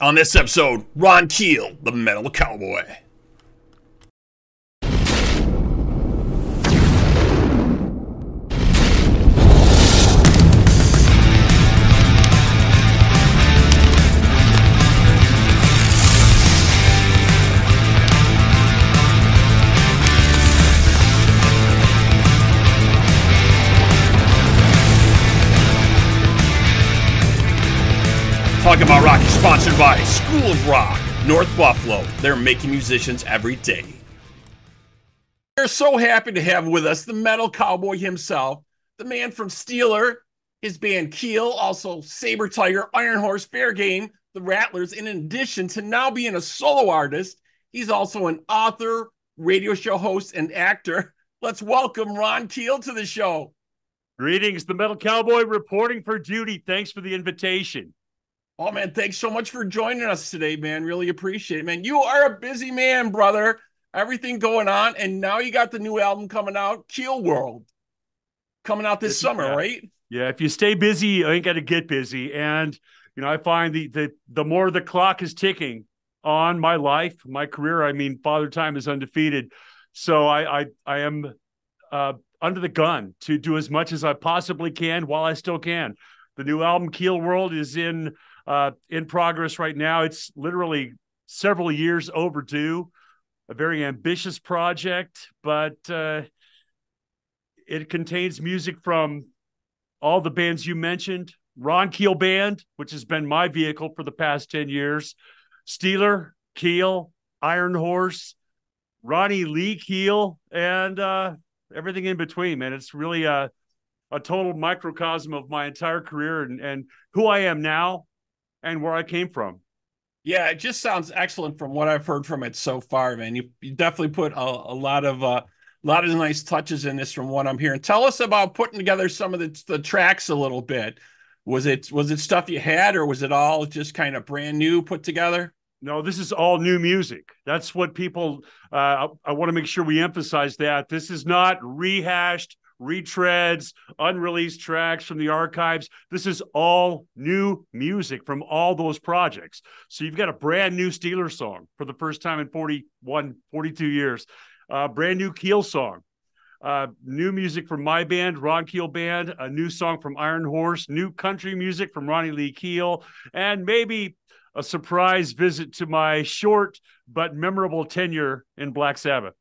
On this episode, Ron Keel, the Metal Cowboy. Talking About Rock is sponsored by School of Rock, North Buffalo. They're making musicians every day. We're so happy to have with us the Metal Cowboy himself, the man from Steeler, his band Keel, also Saber, Iron Horse, Fair Game, the Rattlers. In addition to now being a solo artist, he's also an author, radio show host, and actor. Let's welcome Ron Keel to the show. Greetings, the Metal Cowboy reporting for duty. Thanks for the invitation. Oh, man, thanks so much for joining us today, man. Really appreciate it, man. You are a busy man, brother. Everything going on, and now you got the new album coming out, KEELWORLD, coming out this summer, right? Yeah, if you stay busy, you ain't got to get busy. And, you know, I find the more the clock is ticking on my life, my career, I mean, Father Time is undefeated. So I am under the gun to do as much as I possibly can while I still can. The new album, KEELWORLD, is in progress right now. It's literally several years overdue, a very ambitious project, but it contains music from all the bands you mentioned, Ron Keel Band, which has been my vehicle for the past 10 years, Steeler, Keel, Iron Horse, Ronnie Lee Keel, and everything in between, man. It's really a total microcosm of my entire career and who I am now and where I came from. Yeah, it just sounds excellent from what I've heard from it so far, man. You definitely put a lot of nice touches in this from what I'm hearing. Tell us about putting together some of the tracks a little bit. Was it stuff you had, or was it all just kind of brand new put together? No, this is all new music. That's what people, I want to make sure we emphasize that. This is not rehashed, retreads, unreleased tracks from the archives. This is all new music from all those projects. So you've got a brand new Steeler song for the first time in 42 years, brand new Keel song, new music from my band, Ron Keel Band, a new song from Iron Horse, new country music from Ronnie Lee Keel, and maybe a surprise visit to my short but memorable tenure in Black Sabbath.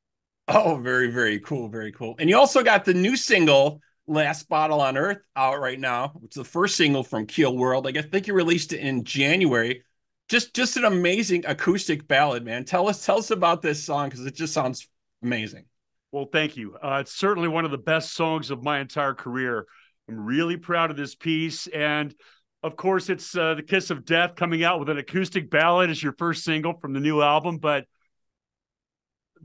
Oh, very, very cool. Very cool. And you also got the new single, Last Bottle on Earth, out right now. It's the first single from KEELWORLD. I think you released it in January. Just an amazing acoustic ballad, man. Tell us about this song, because it just sounds amazing. Well, thank you. It's certainly one of the best songs of my entire career. I'm really proud of this piece. And of course, it's The Kiss of Death coming out with an acoustic ballad as your first single from the new album. But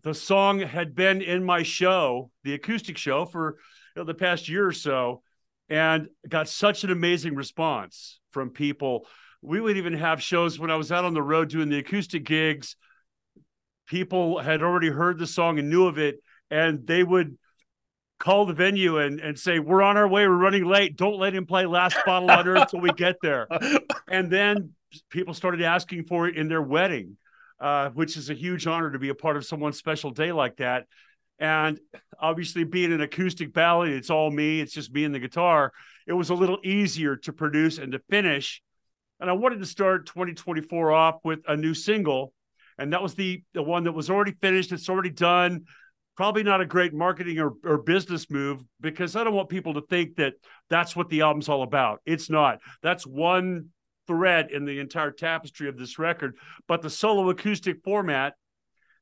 the song had been in my show, the acoustic show, for the past year or so, and got such an amazing response from people. We would even have shows when I was out on the road doing the acoustic gigs. People had already heard the song and knew of it, and they would call the venue and say, "We're on our way, we're running late. Don't let him play Last Bottle on Earth till we get there." And then people started asking for it in their wedding, which is a huge honor to be a part of someone's special day like that. And obviously, being an acoustic ballad, it's all me. It's just me and the guitar. It was a little easier to produce and to finish. And I wanted to start 2024 off with a new single. And that was the one that was already finished. It's already done. Probably not a great marketing or business move, because I don't want people to think that that's what the album's all about. It's not. That's one thread in the entire tapestry of this record. But the solo acoustic format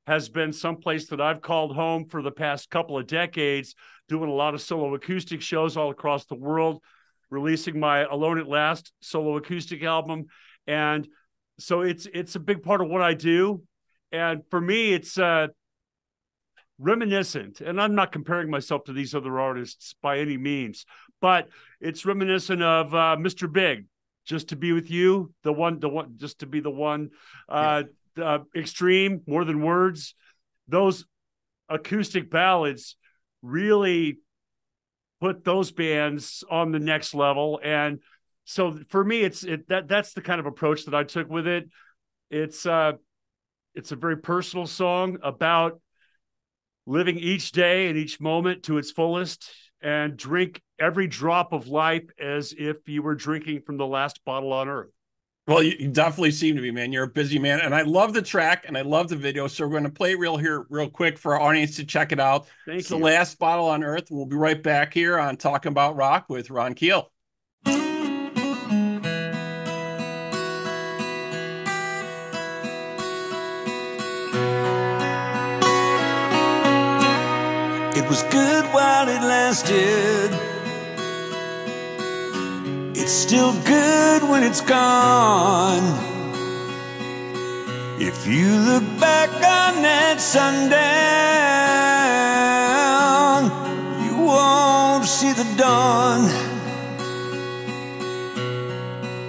has been someplace that I've called home for the past couple of decades, doing a lot of solo acoustic shows all across the world, releasing my Alone at Last solo acoustic album. And so it's a big part of what I do. And for me, it's reminiscent, and I'm not comparing myself to these other artists by any means, but it's reminiscent of Mr. Big, Just to Be With You, the one, just to be the one, Extreme, More Than Words. Those acoustic ballads really put those bands on the next level. And so for me, that's the kind of approach that I took with it. It's a very personal song about living each day and each moment to its fullest, and drink every drop of life as if you were drinking from the last bottle on earth. Well, you definitely seem to be, man. You're a busy man. And I love the track and I love the video. So we're going to play it real quick for our audience to check it out. It's the last bottle on earth. We'll be right back here on Talking About Rock with Ron Keel. It was good while it lasted. It's still good when it's gone. If you look back on that sundown, you won't see the dawn.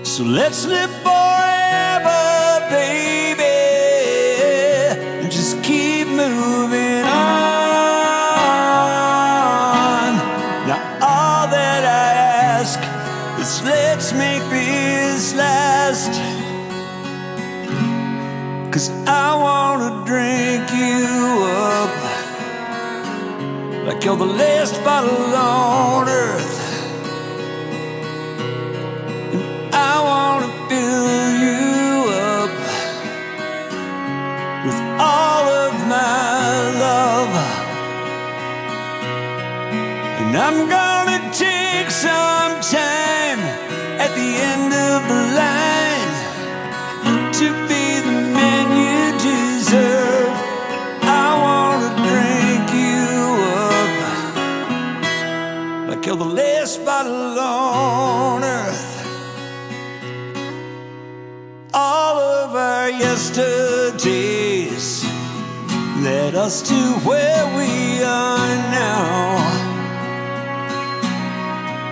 So let's live forever, baby, and just keep moving on. Now all that I ask, let's make this last, 'cause I wanna drink you up like you're the last bottle on earth. And I wanna fill you up with all of my love. And I'm gonna take some time at the end of the line to be the man you deserve. I wanna drink you up like you're the last bottle on earth. All of our yesterdays led us to where we are now.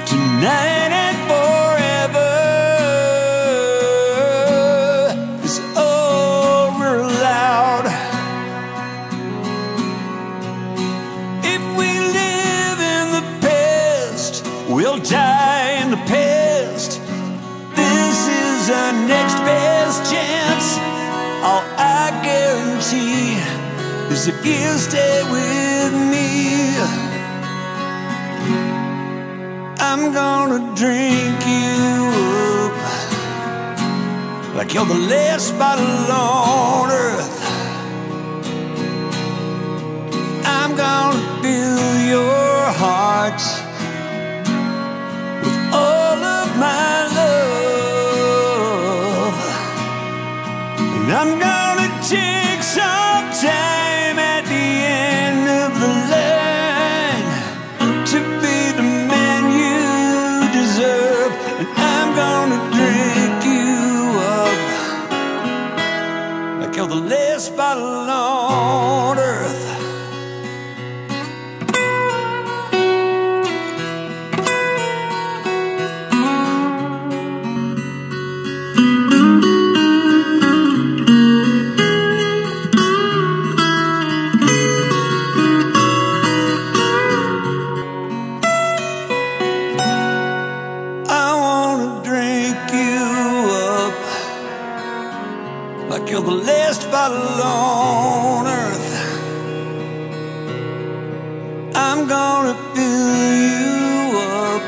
Tonight and forever is all we're allowed. If we live in the past, we'll die in the past. This is our next best chance. All I guarantee is if you stay with me, I'm gonna drink you up like you're the last bottle on earth. I'm gonna fill your heart with all of my love. And I'm gonna take some time at the end of the line to be the man you deserve. And I'm gonna drink you up like you're the last bottle on earth. You're the last bottle on earth. I'm gonna fill you up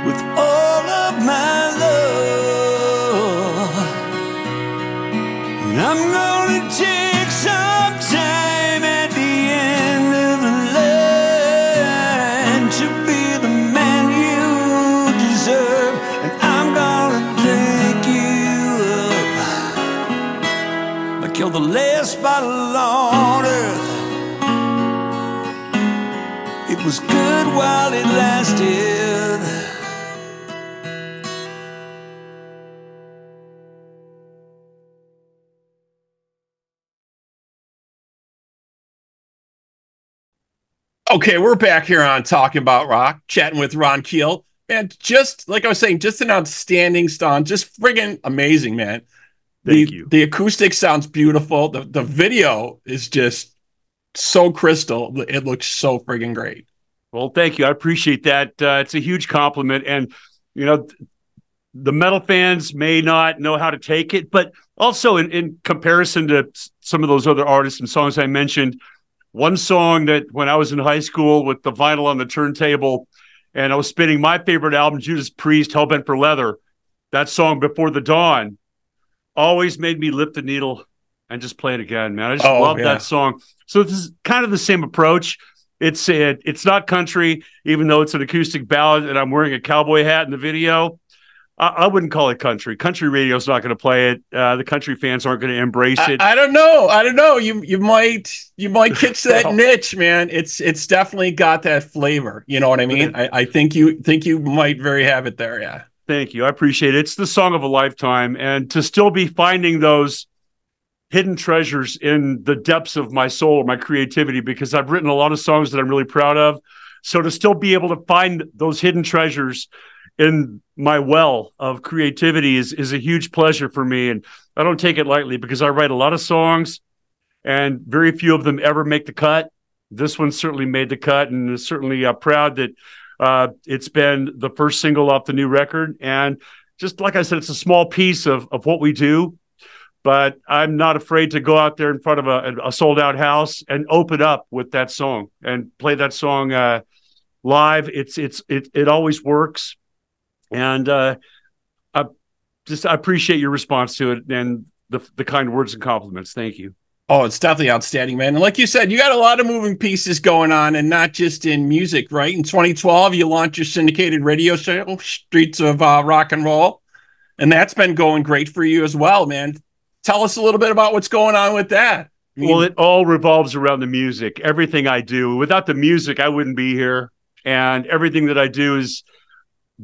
with all of my love. And I'm gonna take some time at the end of the line to be the man you deserve. And I'm gonna drink you like you're the last bottle on earth. It was good while it lasted. Okay, we're back here on Talking About Rock, chatting with Ron Keel. And just like I was saying, just an outstanding song, just friggin' amazing, man. Thank you. The acoustic sounds beautiful. The video is just so crystal. It looks so friggin' great. Well, thank you. I appreciate that. It's a huge compliment. And, you know, the metal fans may not know how to take it, but also in comparison to some of those other artists and songs I mentioned, one song that when I was in high school with the vinyl on the turntable and I was spinning my favorite album, Judas Priest, Hellbent for Leather, that song Before the Dawn always made me lift the needle and just play it again, man. I just love that song. So this is kind of the same approach. It's not country, even though it's an acoustic ballad and I'm wearing a cowboy hat in the video. I wouldn't call it country. Country radio's not going to play it. The country fans aren't going to embrace it. I don't know. You might catch that niche, man. It's definitely got that flavor. You know what I mean? I think you might very have it there. Yeah. Thank you. I appreciate it. It's the song of a lifetime, and to still be finding those hidden treasures in the depths of my soul or my creativity, because I've written a lot of songs that I'm really proud of. So to still be able to find those hidden treasures in my well of creativity is a huge pleasure for me. And I don't take it lightly because I write a lot of songs and very few of them ever make the cut. This one certainly made the cut, and is certainly proud that it's been the first single off the new record. And just like I said, it's a small piece of what we do, but I'm not afraid to go out there in front of a sold out house and open up with that song and play that song live. It always works. And I appreciate your response to it and the kind words and compliments. Thank you. Oh, it's definitely outstanding, man. And like you said, you got a lot of moving pieces going on, and not just in music, right? In 2012, you launched your syndicated radio show, Streets of Rock and Roll, and that's been going great for you as well, man. Tell us a little bit about what's going on with that. Well, it all revolves around the music. Everything I do. Without the music, I wouldn't be here. And everything that I do is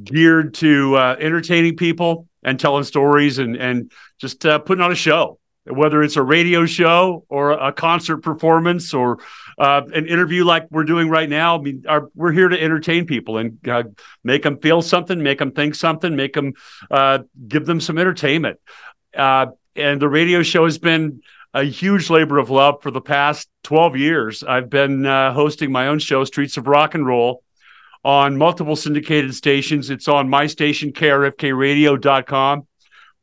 geared to entertaining people and telling stories and just putting on a show, whether it's a radio show or a concert performance or an interview like we're doing right now. I mean, we're here to entertain people and make them feel something, make them think something, make them give them some entertainment. And the radio show has been a huge labor of love for the past 12 years. I've been hosting my own show, Streets of Rock and Roll, on multiple syndicated stations. It's on my station, krfkradio.com,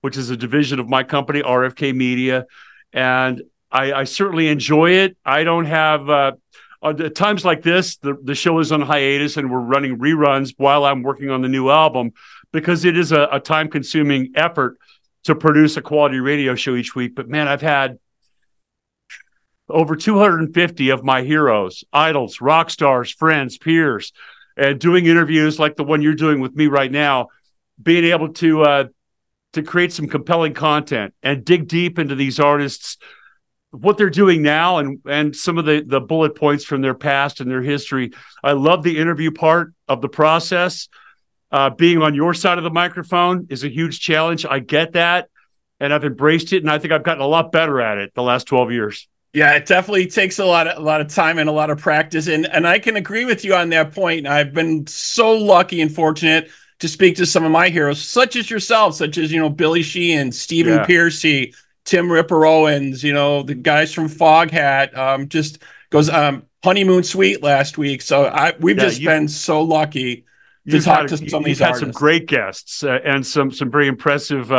which is a division of my company, RFK Media. And I certainly enjoy it. I don't have, at times like this, the show is on hiatus and we're running reruns while I'm working on the new album, because it is a time-consuming effort to produce a quality radio show each week. But man, I've had over 250 of my heroes, idols, rock stars, friends, peers, and doing interviews like the one you're doing with me right now, being able to create some compelling content and dig deep into these artists, what they're doing now, and some of the bullet points from their past and their history. I love the interview part of the process. Being on your side of the microphone is a huge challenge. I get that, and I've embraced it, and I think I've gotten a lot better at it the last 12 years. Yeah, it definitely takes a lot of time and a lot of practice. And I can agree with you on that point. I've been so lucky and fortunate to speak to some of my heroes, such as yourself, such as, Billy Sheehan, Stephen Piercy, Tim Ripper Owens, the guys from Foghat, just goes Honeymoon Suite last week. So we've just been so lucky to talk to some of these artists. You've had some great guests and some very impressive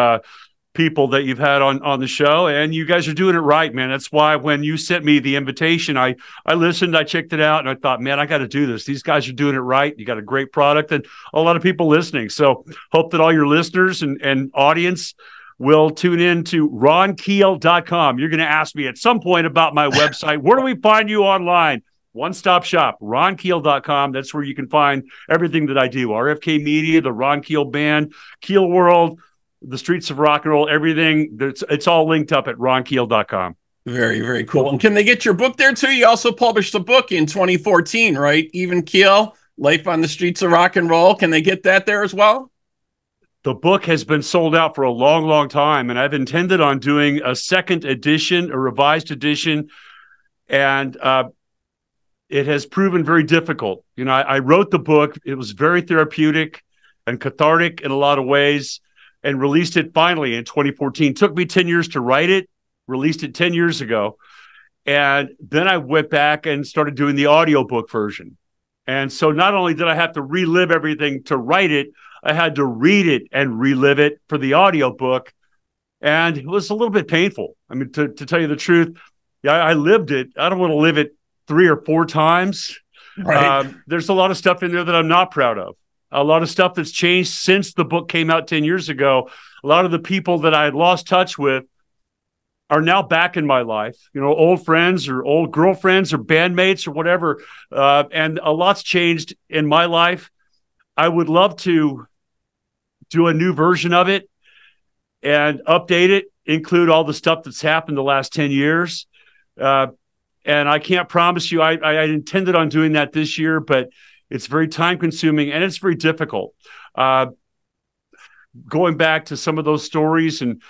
people that you've had on the show, and you guys are doing it right, man. That's why when you sent me the invitation, I listened, I checked it out, and I thought, man, I got to do this. These guys are doing it right. You got a great product and a lot of people listening. So hope that all your listeners and audience will tune in to ronkeel.com. You're going to ask me at some point about my website. Where do we find you online? One-stop shop, ronkeel.com. That's where you can find everything that I do. RFK Media, the Ron Keel Band, Keel World, the Streets of Rock and Roll, everything. It's all linked up at ronkeel.com. Very, very cool. And can they get your book there too? You also published a book in 2014, right? Even Keel, Life on the Streets of Rock and Roll. Can they get that there as well? The book has been sold out for a long, long time, and I've intended on doing a second edition, a revised edition, and it has proven very difficult. I wrote the book. It was very therapeutic and cathartic in a lot of ways, and released it finally in 2014. Took me 10 years to write it, released it 10 years ago. And then I went back and started doing the audiobook version. And so not only did I have to relive everything to write it, I had to read it and relive it for the audiobook. And it was a little bit painful. I mean, to tell you the truth, yeah, I lived it. I don't want to live it 3 or 4 times. Right. There's a lot of stuff in there that I'm not proud of. A lot of stuff that's changed since the book came out 10 years ago. A lot of the people that I had lost touch with are now back in my life, you know, old friends or old girlfriends or bandmates or whatever. And a lot's changed in my life. I would love to do a new version of it and update it, include all the stuff that's happened the last 10 years. And I can't promise you, I intended on doing that this year, but it's very time consuming and it's very difficult. Going back to some of those stories, and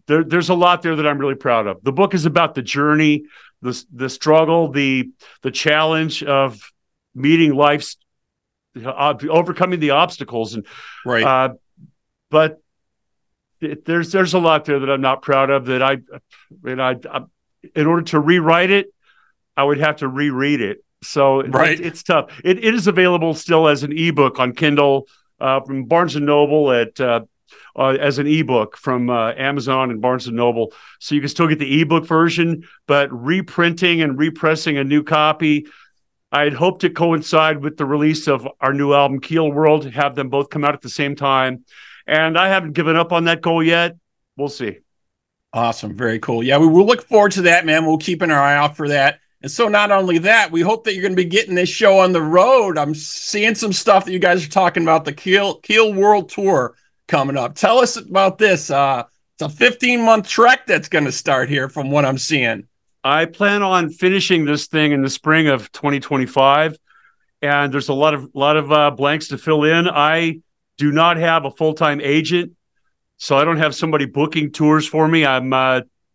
there's a lot there that I'm really proud of. The book is about the journey, the struggle, the challenge of meeting life's, overcoming the obstacles. And Right. but there's a lot there that I'm not proud of, that I in order to rewrite it, I would have to reread it. So Right. it's tough. It is available still as an ebook on Kindle from Barnes and Noble, as an ebook from Amazon and Barnes and Noble. So you can still get the ebook version, but reprinting and repressing a new copy, I'd hoped to coincide with the release of our new album, Keel World, have them both come out at the same time. And I haven't given up on that goal yet. We'll see. Awesome. Very cool. Yeah, we will look forward to that, man. We'll keep an eye out for that. And so not only that, we hope that you're going to be getting this show on the road. I'm seeing some stuff that you guys are talking about, the Keel World Tour coming up. Tell us about this. It's a 15-month trek that's going to start here from what I'm seeing. I plan on finishing this thing in the spring of 2025, and there's a lot of blanks to fill in. I do not have a full-time agent, so I don't have somebody booking tours for me. I'm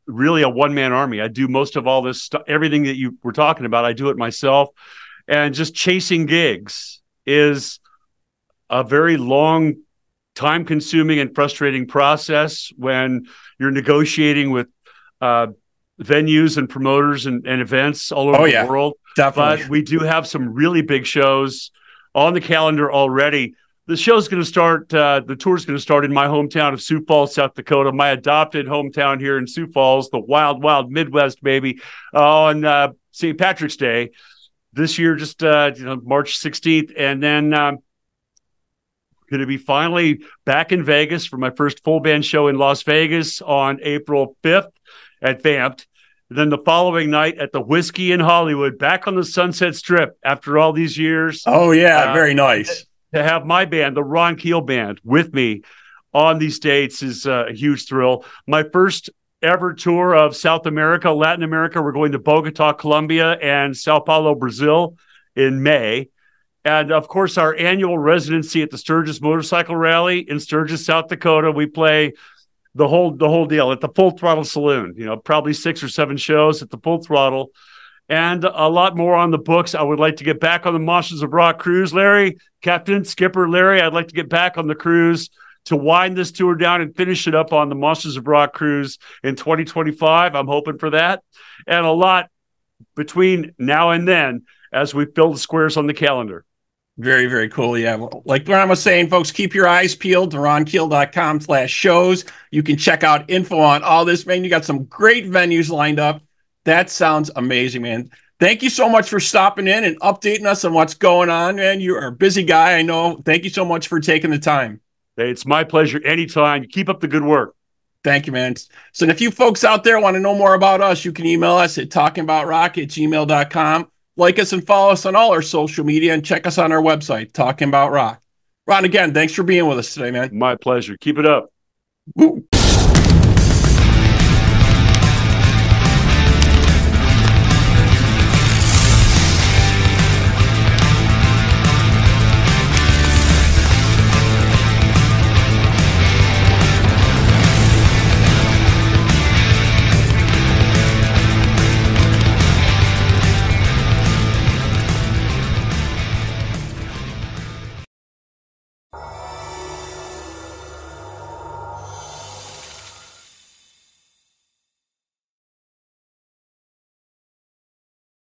really a one-man army. I do most of all this stuff, everything that you were talking about. I do it myself, and just chasing gigs is a very long, time-consuming and frustrating process when you're negotiating with venues and promoters and events all over the world. Definitely. But we do have some really big shows on the calendar already. The show's going to start, the tour's going to start in my hometown of Sioux Falls, South Dakota, my adopted hometown here in Sioux Falls, the wild, wild Midwest, baby, on St. Patrick's Day this year, just March 16th. And then going to be finally back in Vegas for my first full band show in Las Vegas on April 5th at Vamped. And then the following night at the Whiskey in Hollywood, back on the Sunset Strip after all these years. Oh, yeah, very nice. To have my band, the Ron Keel Band, with me on these dates is a huge thrill. My first ever tour of South America, Latin America. We're going to Bogota, Colombia, and Sao Paulo, Brazil in May. And, of course, our annual residency at the Sturgis Motorcycle Rally in Sturgis, South Dakota. We play the whole deal at the Full Throttle Saloon, probably 6 or 7 shows at the Full Throttle. And a lot more on the books. I would like to get back on the Monsters of Rock cruise, Larry. Captain, Skipper, Larry, I'd like to get back on the cruise to wind this tour down and finish it up on the Monsters of Rock cruise in 2025. I'm hoping for that. And a lot between now and then as we fill the squares on the calendar. Very, very cool. Yeah. Like Ron was saying, folks, keep your eyes peeled to ronkeel.com/shows. You can check out info on all this, man. You got some great venues lined up. That sounds amazing, man. Thank you so much for stopping in and updating us on what's going on, man. You are a busy guy, I know. Thank you so much for taking the time. Hey, it's my pleasure anytime. Keep up the good work. Thank you, man. So if you folks out there want to know more about us, you can email us at talkingaboutrock@gmail.com. Like us and follow us on all our social media and check us on our website, Talking About Rock. Ron, again, thanks for being with us today, man. My pleasure. Keep it up. Woo.